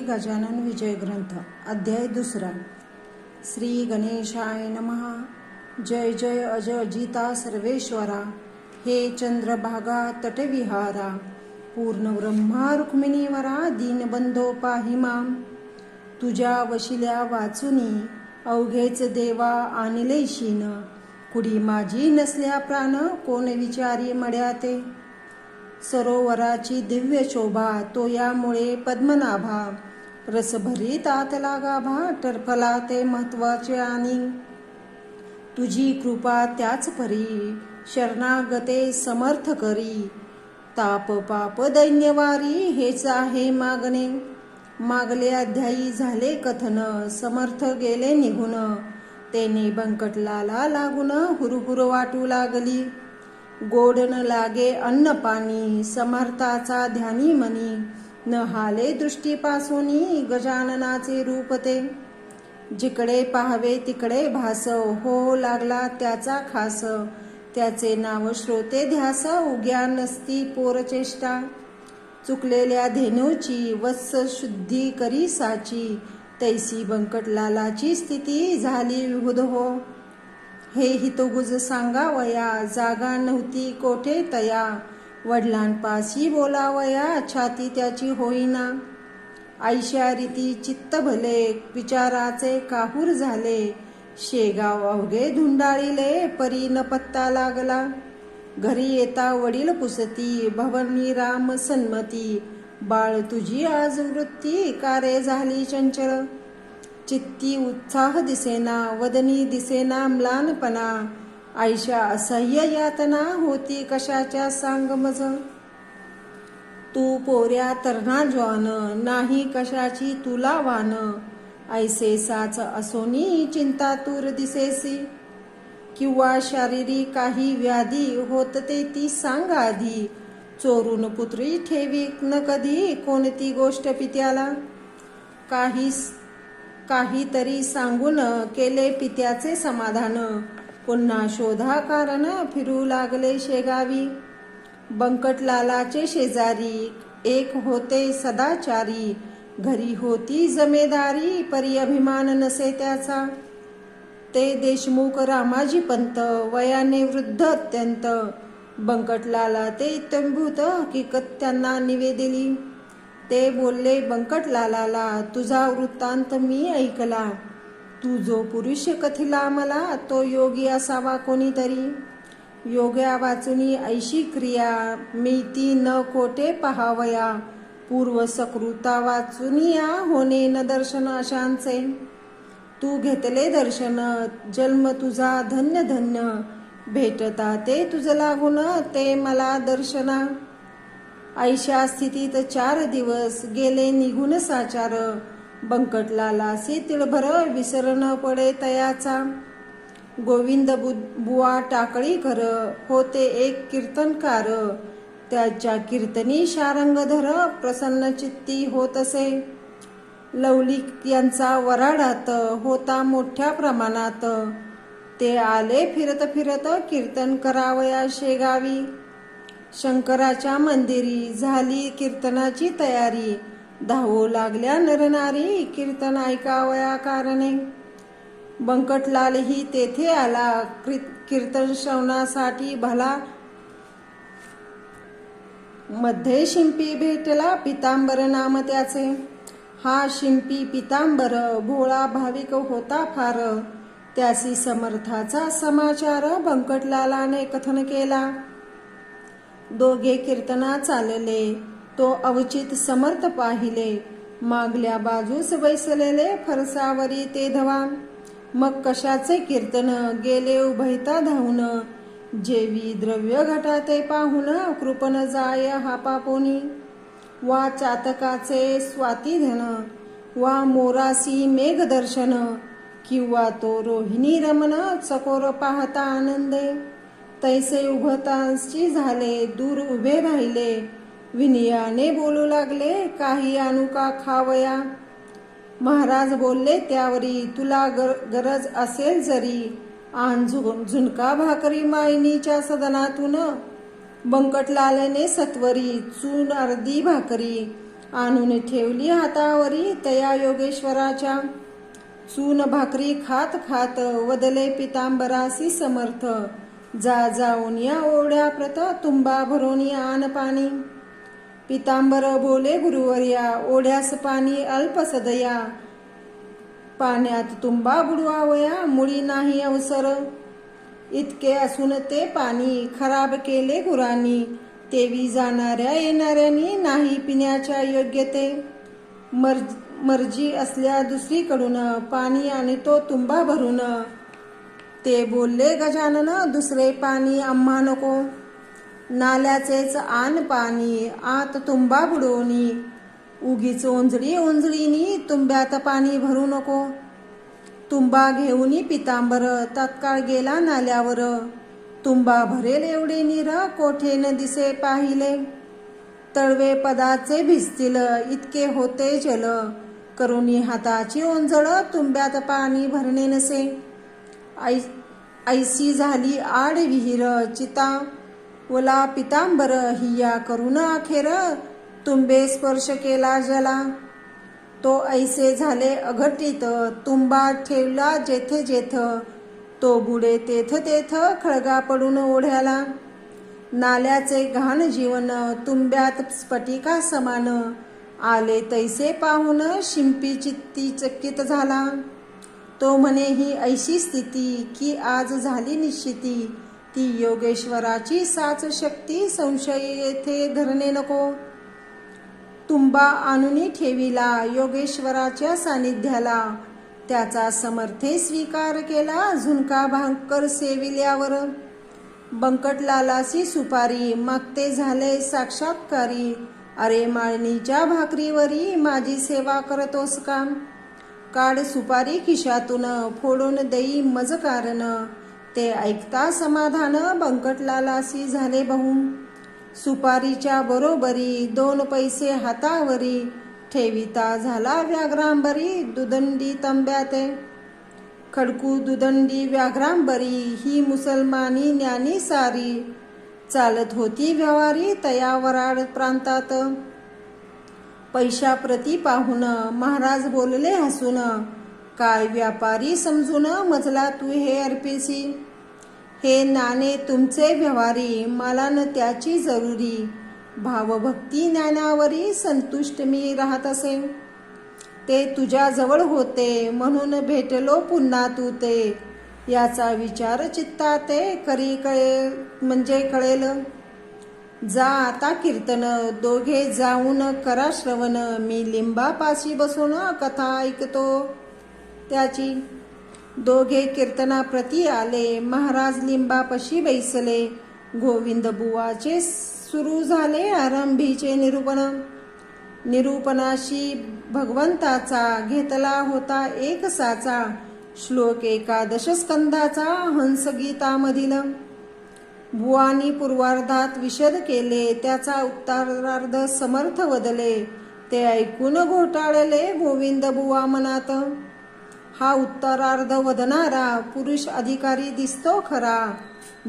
गजानन विजय ग्रंथ अध्याय 2 श्री गणेशाय नमः। जय जय अज अजिता सर्वेश्वरा, हे चंद्रभागा तटविहारा, पूर्ण ब्रह्मा रुक्मिणीवरा, दीनबंधो पाहि माम। तुझ्या वशिल्या वाचुनी अवघेच देवा आणले शीन, कुडी माझी नसल्या प्राण कोण विचारी मड्याते। सरोवराची दिव्य शोभा तो यामुळे पद्मनाभा, रसभरीत आतला गाभा टरफला ते महत्वाचे आणि। तुझी कृपा त्याच परी शरणागते समर्थ करी, ताप पाप दैन्यवारी हेच आहे मागणे। मागले अध्यायी झाले कथन, समर्थ गेले निघून, तेने बंकटलाला लागून हुरहुर वाटू लागली। गोड न लागे अन्न पाणी, समर्थाचा ध्यानी मनी, न हाले दृष्टीपासूनी गजाननाचे रूप ते। जिकडे पाहावे तिकडे भास, हो लागला त्याचा खास, त्याचे नाव श्रोते ध्यास, उग्या नसती पोरचेष्टा। चुकलेल्या धेनूची वत्स शुद्धी करी साची, तैसी बंकटलालाची स्थिती झाली विहुद हो। हे हितगुज सांगावया, जागा नव्हती कोठे तया, वडिलांपाशी बोलावया, छाती त्याची होईना। आयशा रीती चित्त भले, विचाराचे काहूर झाले, शेगाव अवघे धुंडाळिले, परी न पत्ता लागला। घरी येता वडील पुसती, भवनी राम सन्मती, बाळ तुझी आज वृत्ती, कारे झाली चंचल। चित्ती उत्साह दिसेना, वदनी दिसेना म्लानपणा, आयशा असह्य यातना, होती कशाच्या सांग मज। तू पोऱ्या तरणा ज्वान, नाही कशाची तुला वान, ऐसे साच असोनी चिंता तूर दिसेसी। किंवा शारीरिक काही व्याधी होत ते ती सांग आधी, चोरून पुत्री ठेवी न कधी कोणती गोष्ट पित्याला। काहीतरी सांगून केले पित्याचे समाधान, पुन्हा शोधा कारण फिरू लागले शेगावी। बंकटलालाचे शेजारी एक होते सदाचारी, घरी होती जमेदारी, परी अभिमान नसे त्याचा। ते देशमुख रामाजी पंत, वयाने वृद्ध अत्यंत, बंकटलाला ते इत्थंभूत हकीकत त्यांना निवेदिली। ते बोलले बंकटलालाला, तुझा वृत्तांत मी ऐकला, तू जो पुरुष कथिला मला, तो योगी असावा कोणीतरी। योग्या वाचुनी ऐशी क्रिया, मिळती न कोठे पहावया, पूर्व सकृता वाचुनिया, होणे न दर्शन अशांचे। तू घेतले दर्शन, जन्म तुझा धन्य धन्य, भेटता ते तुझ लागून ते मला दर्शना। ऐशा स्थितीत 4 दिवस गेले निघून साचार, बंकटलालासी तिळभर विसर न पडे तयाचा। गोविंद बुवा टाकळीकर होते एक कीर्तनकार, त्याच्या कीर्तनी शारंगधर प्रसन्न चित्ती होत असे। लौलिक यांचा वराडात होता मोठ्या प्रमाणात, ते आले फिरत फिरत कीर्तन करावया शेगावी। शंकराच्या मंदिरी झाली कीर्तनाची तयारी, धावू लागल्या नरनारी, कीर्तन ऐकावया कारणे। बंकटलालही तेथे आला, कीर्तन श्रवणासाठी भला। मध्ये शिंपी भेटला, पितांबर नाम त्याचे। हा शिंपी पितांबर भोळा भाविक होता फार, त्यासी समर्थाचा समाचार बंकटलालाने कथन केला। दोघे कीर्तना चालले, तो अवचित समर्थ पाहिले, मागल्या बाजूस बैसलेले फरसावरी ते धवा। मग कशाचे कीर्तन गेले उभयता धावून, जेवी द्रव्य घटाते पाहून, कृपण जाय हा पापोनी। वा चातकाचे स्वातीधन, वा मोरासी मेघदर्शन, किंवा तो रोहिणी रमण, चकोर पाहता आनंदे। तैसे उभतांशी झाले, दूर उभे राहिले, विनयाने बोलू लागले, काही आणू का खावया। महाराज बोलले त्यावरी, तुला गरज असेल जरी, आण झुणका भाकरी मायनीच्या सदनातून। बंकटलालने सत्वरी चून अर्धी भाकरी आणून ठेवली हातावरी तया योगेश्वराच्या. चून भाकरी खात खात वदले पितांबरासी समर्थ. जा जाऊन या ओढ्या प्रत तुंबा भरून आण पाणी. पितांबर बोले गुरुवर्या, ओढ्यास पाणी अल्प सदया. पाण्यात तुंबा बुडवावया मुळी नाही अवसर. इतके असून ते पाणी खराब केले गुरांनी. तेवी जाणाऱ्या येणाऱ्यांनी नाही पिण्याच्या योग्य ते. मर्जी असल्या दुसरीकडून पाणी आणि तो तुंबा भरून. ते बोलले गजानन, दुसरे पाणी आम्हा नको. नाल्याचेच आण पाणी आत तुंबा बुडवणी. उगीच ओंजळीनी तुंब्यात पाणी भरू नको. तुंबा घेऊनी पितांबर तात्काळ गेला नाल्यावर. तुंबा भरेल एवढे नीर कोठे न दिसे पाहिले. तळवे पदाचे भिजतील इतके होते जल. करुणी हाताची ओंजळ तुंब्यात पाणी भरणे नसे. ऐसी झाली आड विहीर चिता ओला पितांबर. हिया करून अखेर तुंबे स्पर्श केला जला. तो ऐसे झाले अघटित तुंबा ठेवला जेथे जेथ. तो बुडे तेथ तेथ खळगा पडून ओढ्याला. नाल्याचे घाण जीवन तुंब्यात स्फटिका समान. आले तैसे पाहून शिंपी चित्ती चकित झाला. तो म्हणे ही ऐशी स्थिती की आज झाली निश्चिती. ती योगेश्वराची साच शक्ती संशय येथे धरणे नको. तुंबा आणून ठेविला योगेश्वराच्या सानिध्याला. त्याचा समर्थे स्वीकार केला झुणका भाकर सेविल्यावर. बंकटलालासी सुपारी मागते झाले साक्षात्कारी. अरे माळणीच्या भाकरीवरी माझी सेवा करतोस का. काढ सुपारी खिशातून फोडून देई मज कारण. ते ऐकता समाधान बंकटलालासी झाले बहु. सुपारीच्या बरोबरी 2 पैसे हातावरी. ठेविता झाला व्याघ्रांबरी दुदंडी तांब्याते. खडकू दुदंडी व्याघ्रांबरी ही मुसलमानी ज्ञानी सारी. चालत होती व्यवहारी तया वराड प्रांतात. पैशाप्रती पाहून महाराज बोलले हसून. काय व्यापारी समजून मजला तू हे अर्पिसी. हे नाणे तुमचे व्यवहारी मला न त्याची जरुरी. भावभक्ती ज्ञानावरी संतुष्ट मी राहत असे. ते तुझ्या जवळ होते म्हणून भेटलो पुन्हा तू ते. याचा विचार चित्ताते करी म्हणजे कळेल. जा आता कीर्तन दोघे जाऊन करा श्रवण. मी लिंबापाशी बसून कथा ऐकतो त्याची. दोघे कीर्तनाप्रती आले. महाराज लिंबापाशी बैसले. गोविंद बुवाचे सुरू झाले आरंभीचे निरूपण. निरूपणाशी भगवंताचा घेतला होता एक साचा. श्लोक 11 स्कंधाचा हंसगीतामधील. बुवानी पूर्वार्धात विशद केले. त्याचा उत्तरार्ध समर्थ वदले. ते ऐकून घोटाळले गोविंद बुवा मनात. हा उत्तरार्ध वदनारा पुरुष अधिकारी दिसतो खरा.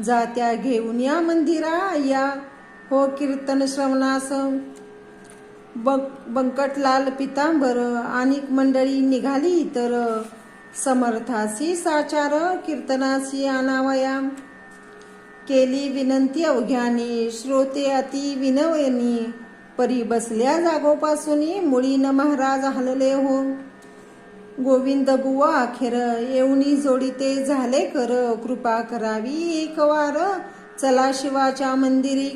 जात्या घेऊन या मंदिरा या हो कीर्तन श्रवणास. बंकटलाल पितांबर आणि मंडळी निघाली इतर. समर्थासी साचार कीर्तनासी आणावया. केली विनंती अवघ्यानी श्रोते अति विनवयनी. परी बसल्या जागोपासूनी मुळीन महाराज हलले हो. गोविंद बुवा अखेर येऊनी जोडीते झाले कर. कृपा करावी एक वार चला शिवाच्या मंदिरी.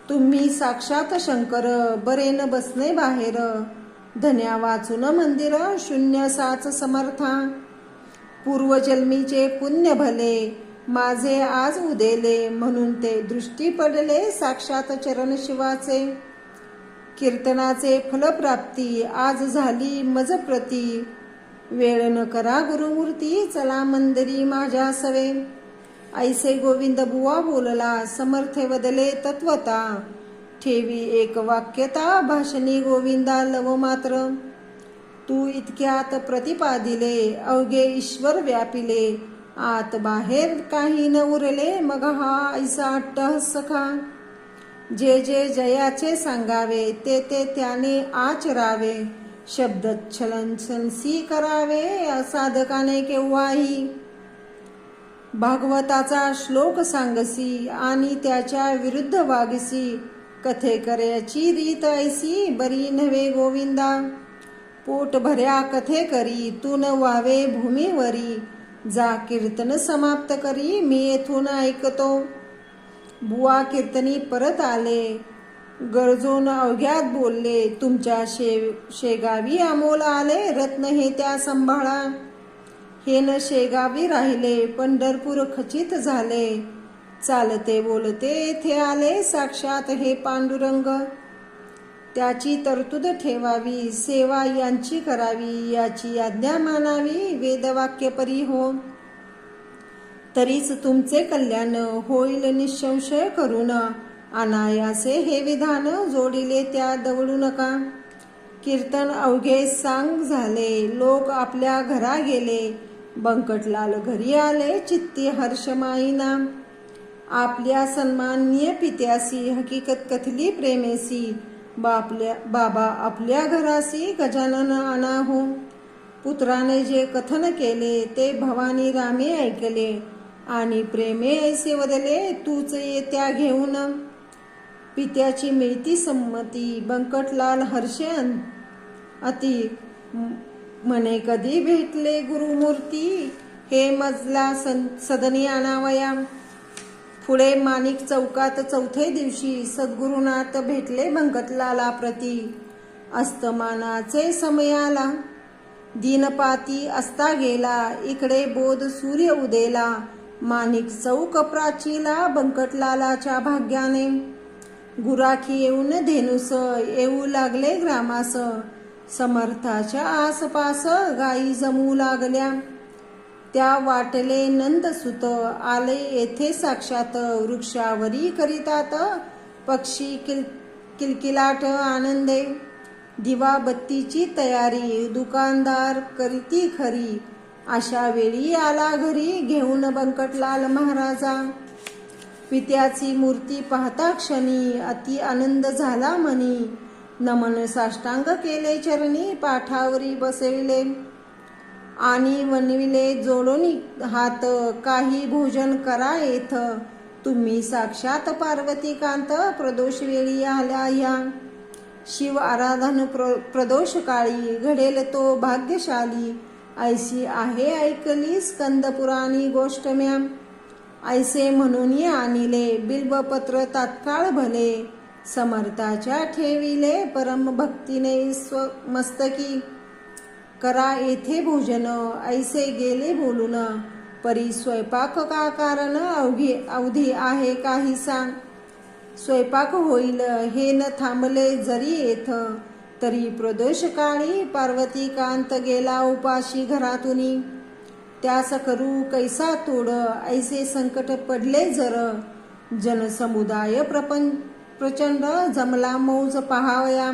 तुम्ही साक्षात शंकर बरे न बसणे बाहेर. धन्या वाचून मंदिर शून्य साच समर्था. पूर्वजन्मीचे पुण्य भले माझे आज उदेले. म्हणून ते दृष्टी पडले साक्षात चरण शिवाचे. कीर्तनाचे फलप्राप्ती आज झाली मज प्रती. वेळ न करा गुरुमूर्ती चला मंदिरी माझ्या सवे. ऐसे गोविंद बुवा बोलला समर्थे वदले तत्वता. ठेवी एक वाक्यता भाषणी गोविंदा लव मात्र. तू इतक्यात प्रतिपादिले अवघे ईश्वर व्यापिले. आत बाहेर काही न उरले मग हा ऐसा अट्टहास सखा. जे जे जयाचे सांगावे ते ते त्याने आचरावे. शब्द छलनसी करावे साधकाने केव्हाही. भागवताचा श्लोक सांगसी आणि त्याच्या विरुद्ध वागसी. कथेकऱ्याची रीत ऐसी बरी नव्हे गोविंदा. पोट भऱ्या कथे करी तू न व्हावे भूमीवरी. जा कीर्तन समाप्त करी मी येथून ऐकतो. बुवा कीर्तनी परत आले गरजून अवघ्यात बोलले. तुमच्या शेगावी अमोल आले रत्न हे त्या सांभाळा. हे न शेगावी राहिले पंढरपूर खचित झाले. चालते बोलते येथे आले साक्षात हे पांडुरंग. त्याची तरतूद ठेवावी सेवा यांची करावी. याची आज्ञा मानावी वेदवाक्य परी हो. तरीच तुमचे कल्याण होईल निसंशय करून. अनायासे हे विधान जोडिले त्या दवडू नका. कीर्तन अवघे सांग झाले लोक आपल्या घरा गेले. बंकटलाल घरी आले चित्ती हर्षमाईना. आपल्या सन्माननीय पित्यासी हकीकत कथली प्रेमेसी. बाबा आपल्या घरासी गजानन आणा हो. पुत्राने जे कथन केले ते भवानी रामे ऐकले. आणि प्रेमे ऐसे वदले तूच येत्या घेऊन. पित्याची मिळती संमती बंकटलाल हर्षन अति. म्हणे कधी भेटले गुरुमूर्ती हे मजला सदनी आणावया. पुढे माणिक चौकात चौथे दिवशी सद्गुरुनाथ भेटले बंकटलाला प्रती. अस्तमानाचे समयाला दिनपाती असता गेला. इकडे बोध सूर्य उदेला. माणिक चौक प्राचीला बंकटलालाच्या भाग्याने. गुराखी येऊन धेनुस येऊ लागले ग्रामास. समर्थाच्या आसपास गायी जमू लागल्या. त्या वाटले नंदसुत आले येथे साक्षात. वृक्षावरी करीतात पक्षी किलकिलाट आनंदे. दिवा बत्तीची तयारी दुकानदार करीती खरी. अशा वेळी आला घरी घेऊन बंकटलाल महाराजा. पित्याची मूर्ती पाहता क्षणी अति आनंद झाला मनी. नमन साष्टांग केले चरणी पाठावरी बसविले. आणि वनविले जोडून हात काही भोजन करा येथ. तुम्ही साक्षात पार्वतीकांत प्रदोष वेळी आल्या या. शिव आराधन प्रदोष काळी घडेल तो भाग्यशाली. ऐशी आहे ऐकली स्कंद पुराणी गोष्ट म्या. ऐसे म्हणून आणले बिल्बपत्र तात्काळ भले. समर्थाच्या ठेविले परम भक्तीने स्वमस्तकी. करा येथे भोजन ऐसे गेले बोलून. परी स्वयंपाक का कारण अवधी आहे काही सांग. स्वयंपाक होईल हे न थांबले जरी येथ. तरी प्रदोष काळी पार्वतीकांत गेला उपाशी घरातुनी. त्यास करू कैसा तोड ऐसे संकट पडले जर. जनसमुदाय प्रचंड जमला मौज पहावया.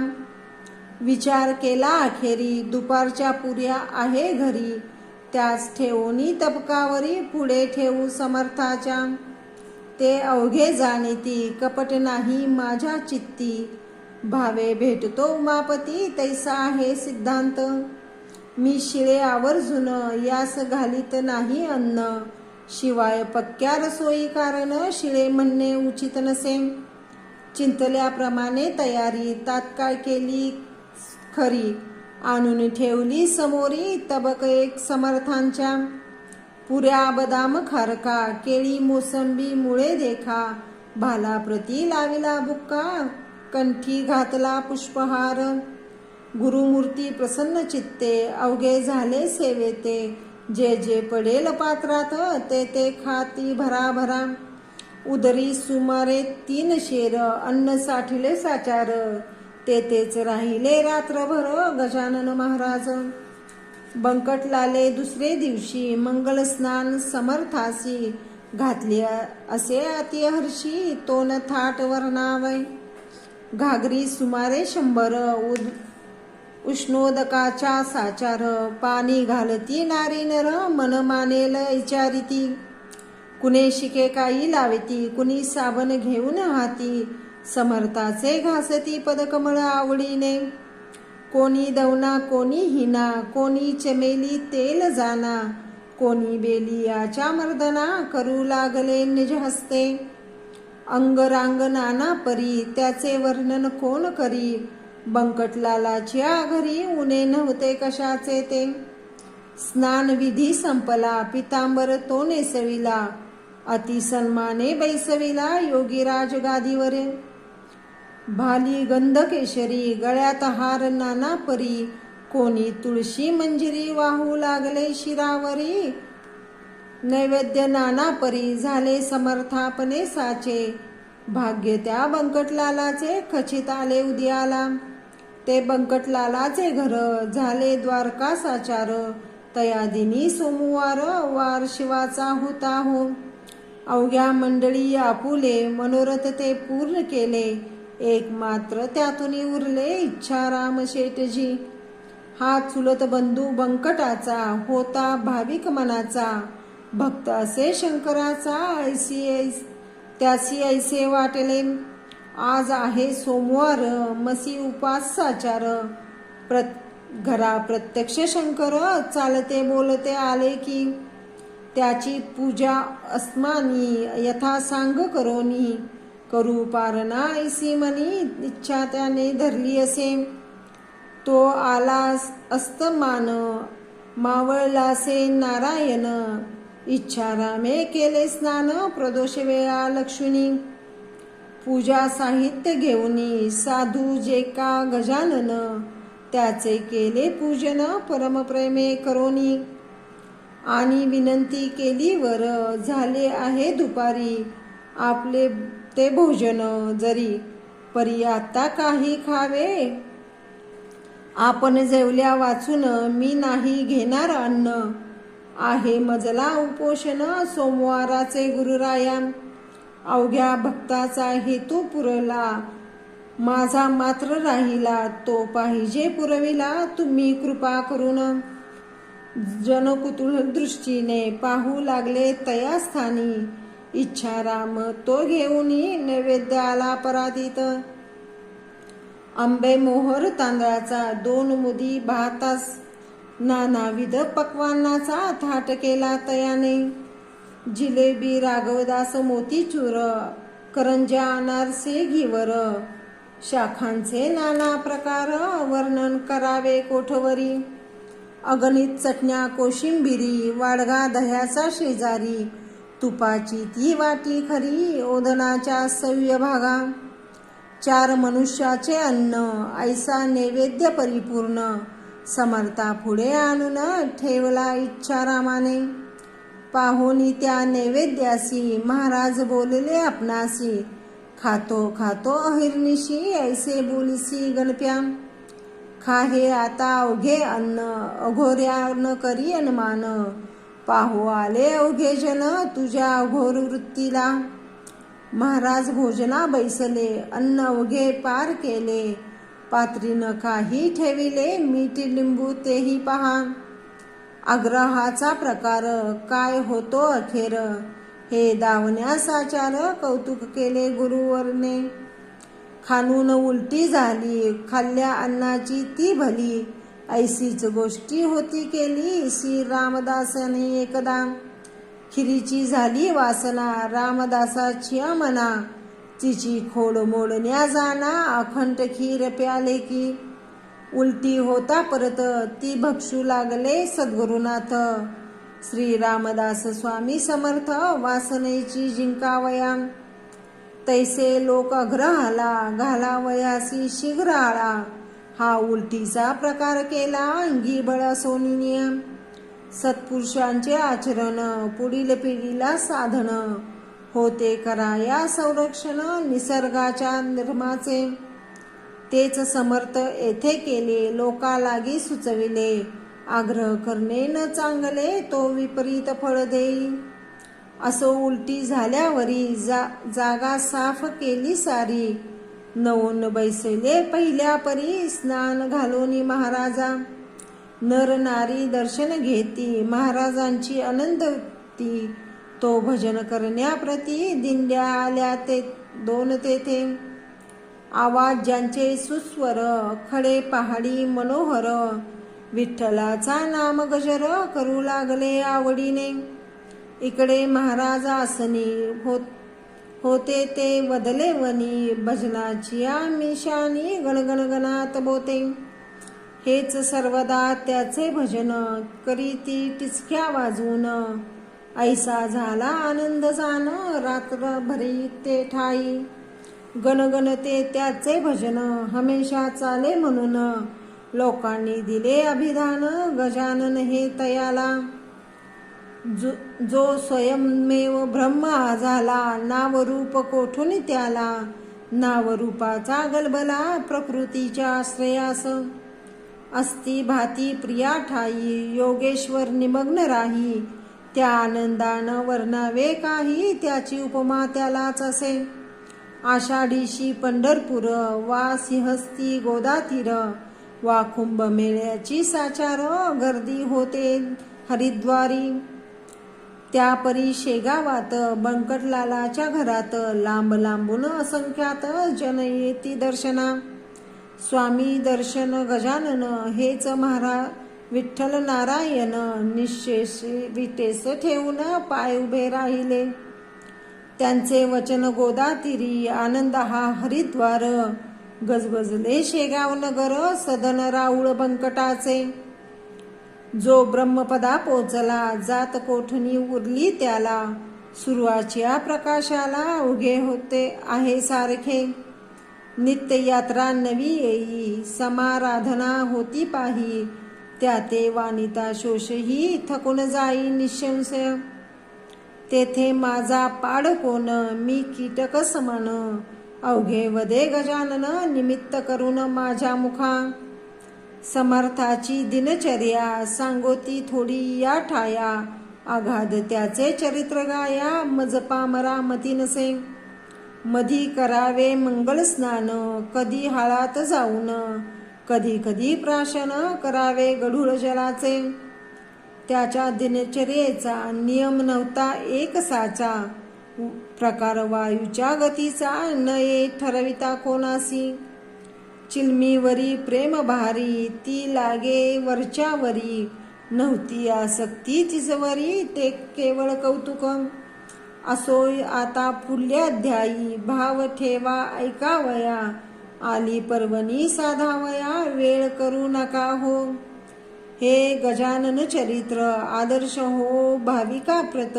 विचार केला अखेरी दुपारच्या पुऱ्या आहे घरी. त्यास ठेवूनी तबकावरी पुढे ठेवू समर्थाच्या. ते अवघे जाणीती कपट नाही माझ्या चित्ती. भावे भेटतो उमापती तैसा आहे सिद्धांत. मी शिळे आवर्जून यास घालीत नाही अन्न. शिवाय पक्क्या रसोई कारण शिळे म्हणणे उचित नसे. चिंतल्याप्रमाणे तयारी तात्काळ केली खरी. आणून ठेवली समोरी तबक एक समर्थांच्या. पुऱ्या बदाम खारका केळी मोसंबी मुळे देखा. भाला प्रती लाविला बुक्का कंठी घातला पुष्पहार. गुरुमूर्ती प्रसन्न चित्ते अवघे झाले सेवेते. जे जे पडेल पात्रात ते ते खाती भराभरा. उदरी सुमारे 3 शेर अन्न साठिले साचार. ते तेच राहिले रात्रभर गजानन महाराज. बंकटलाले दुसरे दिवशी मंगल स्नान समर्थासी. घातले असे अतिहर्षी तोन थाट वर्णावय. घागरी सुमारे 100 उष्णोदकाच्या साचार. पाणी घालती नारी नर मन मानेल विचारिती. कुणे शिके काही लाविती कुणी साबण घेऊन हाती. समर्थाचे घासती पदकमळ आवडीने. कोणी दवना कोणी हिना, कोणी चमेली तेल जाना, कोणी बेलियाच्या मर्दना करू लागले निज हस्ते. अंगरांग नाना परी त्याचे वर्णन कोण करी, बंकटलालाच्या घरी उणे नव्हते कशाचे ते. स्नानविधी संपला पितांबर तो नेसविला, अति सन्माने बैसविला योगीराज गादीवरे. भाली गंध केशरी गळ्यात हार नाना परी, कोणी तुळशी मंजिरी वाहू लागले शिरावरी. नैवेद्य नाना परी झाले समर्थापने साचे, भाग्य त्या बंकटलालाचे खचित आले उद्याला. ते बंकटलालाचे घर झाले द्वारका साचार, तयादिनी सोमवार वार शिवाचा होता हो. अवघ्या मंडळी आपुले मनोरथ ते पूर्ण केले, एक मात्र त्यातून उरले इच्छा राम शेटजी. हा चुलत बंधू बंकटाचा होता भाविक मनाचा, भक्त असे शंकराचा त्यासी ऐसे वाटले. आज आहे सोमवार मसी उपास साचार, घरा प्रत्यक्ष शंकर चालते बोलते आले की. त्याची पूजा अस्मानी यथा सांग करोनी, करू पारणा ऐसी मनी इच्छा त्याने धरली असे. तो आला अस्तमान मावळलासे नारायण, इच्छा रामे केले स्नान प्रदोष वेळा लक्ष्मी. पूजा साहित्य घेऊनी साधू जे का गजानन, त्याचे केले पूजन परमप्रेमे करोनी. आणि विनंती केली वर झाले आहे दुपारी, आपले ते भोजन जरी परी आता काही खावे. आपण जेवल्या वाचून मी नाही घेणार अन्न, आहे मजला उपोषण सोमवाराचे गुरुराया. अवघ्या भक्ताचा हेतू पुरला, माझा मात्र राहिला तो पाहिजे पुरविला तुम्ही कृपा करून. जन कुतूहल दृष्टीने पाहू लागले तया स्थानी, इच्छा राम तो घेऊनी नैवेद्य आला परातीत. आंबे मोहर तांदळाचा 2 मुदी भातास, नानाविध पक्वान्नाचा थाट केला तयाने. जिलेबी राघवदास मोतीचूर, करंजा अनारसे घीवर, शाखांचे नाना प्रकार वर्णन करावे कोठवरी. अगणित चटण्या कोशिंबिरी वाडगा दह्याचा शेजारी, तुपाची ती वाटी खरी ओधनाच्या सव्य भागा. 4 मनुष्याचे अन्न ऐसा नैवेद्य परिपूर्ण, समर्था पुढे आणून ठेवला इच्छा रामाने. पाहोनी त्या नैवेद्यासी महाराज बोलले आपणासी, खातो खातो अहिर्निशी ऐसे बोलिसी गणप्या. खा हे आता अवघे अन्न अघोऱ्या न करी अनुमान, पाहो आले अवघे जन तुझ्या अघोर वृत्तीला. महाराज भोजना बैसले अन्न अवघे पार केले, पात्रीनं काही ठेविले मीठ लिंबू तेही पहा. आग्रहाचा प्रकार काय होतो अखेर, हे दावण्यासाचार कौतुक केले गुरुवरने. खानून उलटी झाली खाल्ल्या अन्नाची ती भली, ऐसीच गोष्टी होती केली श्री रामदासाने एकदा. खिरीची झाली वासना रामदासाची मना, तिची खोड मोडण्या जाना अखंड खीर प्याले की. उलटी होता परत ती भक्षू लागले सद्गुरुनाथ, श्री रामदास स्वामी समर्थ वासनेची जिंकावया. तैसे लोक अग्रहाला घालावयासी शीघ्र आळा, हा उलटीचा प्रकार केला अंगी बळ सोनिनिया. सत्पुरुषांचे आचरण पुढील पिढीला साधन, होते कराया संरक्षण निसर्गाच्या धर्माचे. तेच समर्थ येथे केले लोकालागी सुचविले, आग्रह करणे न चांगले तो विपरीत फळ देई. असो उलटी झाल्यावरी जागा साफ केली सारी, नवून बैसले पहिल्या परी स्नान घालोनी महाराजा. नर नारी दर्शन घेती महाराजांची आनंदती, तो भजन करण्याप्रती दिंड्या आल्या ते 2 तेथे. आवाज ज्यांचे सुस्वर, खडे पहाडी मनोहर, विठ्ठलाचा नाम गजर करू लागले आवडीने. इकडे महाराज आसनी होते ते वदले वनी, भजनाची आमिषानी गणगणगणात बोते. हेच सर्वदा त्याचे भजन, करीती टिचक्या वाजून. ऐसा झाला आनंद जाण, रात्रभरी ते ठाई. गणगणते त्याचे भजन, हमेशा चाले म्हणून. लोकांनी दिले अभिधान, गजानन हे तयाला. जो स्वयंमेव ब्रह्म झाला, नावरूप कोठून त्याला. नावरूपाचा गलबला, प्रकृतीच्या आश्रयास. अस्ति भाती प्रिया ठाई, योगेश्वर निमग्न राही. त्या आनंदानं वर्णावे काही, त्याची उपमा त्यालाच असे. आषाढीशी पंढरपूर, वा सिंहस्ती गोदातीर, वा कुंभमेळ्याची साचार, गर्दी होते हरिद्वारी. त्यापरी शेगावात, बंकटलालाच्या घरात, लांब लांबून असंख्यात जन येती दर्शना. स्वामी दर्शन गजानन, हेच विठ्ठल नारायण. निशेष विटेस ठेवून पाय उभे राहिले. त्यांचे वचन गोदातीरी, आनंद हा हरिद्वार. गजबजले शेगाव नगर, सदन राऊळ बंकटाचे. जो ब्रह्मपदा पोचला, जात कोठणी उरली त्याला. सुरुवाच्या प्रकाशाला उगे होते आहे सारखे. नित्य यात्रा नवी येई, समाराधना होती पाही. त्या ते वानिता शोषही, थकून जाई निशंशय. तेथे माझा पाड कोण, मी कीटक समान. अवघे वदे गजानन, निमित्त करून माझ्या मुखा. समर्थाची दिनचर्या, सांगोती थोडी या ठाया. आघाद त्याचे चरित्र गाया, मज पामरा मती नसे. मधी करावे मंगल स्नान, कधी हाळात जाऊन. कधी कधी प्राशन करावे गढूळ जलाचे. त्याच्या दिनचर्येचा नियम नव्हता एक साचा. प्रकार वायूच्या गतीचा, न ये ठरविता कोणासी. चिलमीवरी प्रेम भारी, ती लागे वरच्यावरी. नव्हती आसक्ती तिजवरी, ते केवळ कौतुक. असो आता पुढल्याध्यायी, भाव ठेवा ऐकावया. आली पर्वणी साधावया, वेळ करू नका हो. हे गजानन चरित्र, आदर्श हो भाविका प्रत.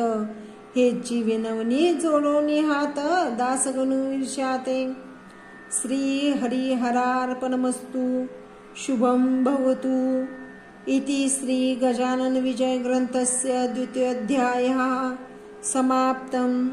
हेची विनवणी जोडोनी हात, दासगणू ईर्ष्याते. श्री हरिहरार्पणमस्तु. शुभं भवतु. इति श्री गजानन विजय ग्रंथस्य द्वितीयोऽध्यायः समाप्तम्.